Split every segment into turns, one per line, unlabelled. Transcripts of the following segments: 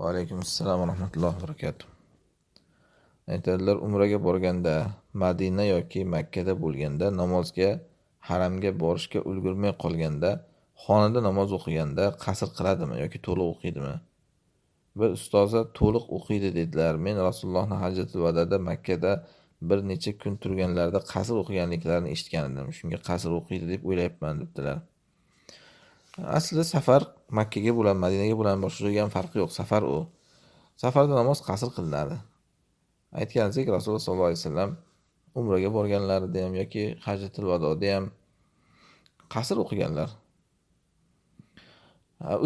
Va alaykum assalom va rahmatullohi va barakatuh. Aytadilar, umraga borganda, Madina yoki Makkada bo'lganda, namozga, haramga borishga ulgurmay qolganda, xonada namoz o'qiganda qasr qiladimi yoki to'liq o'qiydimi? Bir ustozi to'liq o'qiydi dedilar. Men Rasulullohning hajjatul vadada Makkada bir necha kun turganlarida qasr o'qiganliklarini eshitgan edim. Shunga qasr o'qiydi deb o'ylayapman debdilar. Aslida safar Makkaga bilan Madinaga bilan boshqa farqi yo'q. Safar u. Safarda namoz qasr qilinadi. Aytganidek, Rasululloh sollallohu alayhi vasallam umraga borganlarida ham yoki hajjatul vadoda ham qasr o'qiganlar.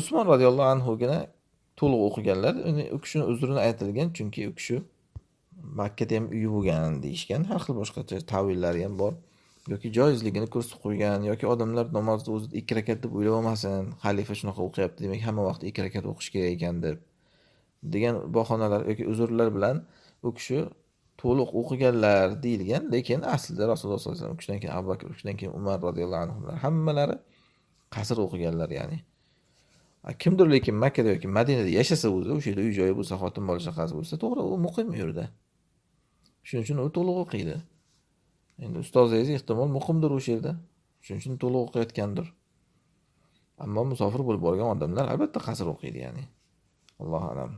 Usmon radhiyallohu anhugina to'liq o'qiganlar. U kishini uzrini aytilgan, chunki u kishi Makkada ham uyi bo'lgan deyishgan. Har xil boshqacha ta'villari ham bor. Yoki joizligini ko'rsatib qo'ygan yoki odamlar namozni o'zida 2 rakat deb o'ylab olmasin. Xalifa shunaqa o'qiyapti, demak hamma vaqt 2 rakat o'qish kerak ekan degan bahonalar yoki uzrlar bilan u kishi to'liq o'qiganlar deyilgan, lekin aslida Rasululloh sollallohu alayhi vasallam, u kishidan keyin Abu Bakr, u kishidan keyin Umar radhiyallohu anhular hammalari qasr o'qiganlar, ya'ni. Kimdir lekin Makkada yoki Madinada yashasa o'zi, o'sha yerda uy joyi bo'lsa, xotin bola chaqasi bo'lsa, to'g'ri, u muqim u yerda. Shuning uchun u to'liq o'qiydi. Endi ustozingiz ehtimol muqimdir o'sha yerda. Shuning uchun to'liq o'qiyotgandir. Ammo musofir bo'lib borgan odamlar albatta qasr o'qiydi, ya'ni. Allohu a'lam.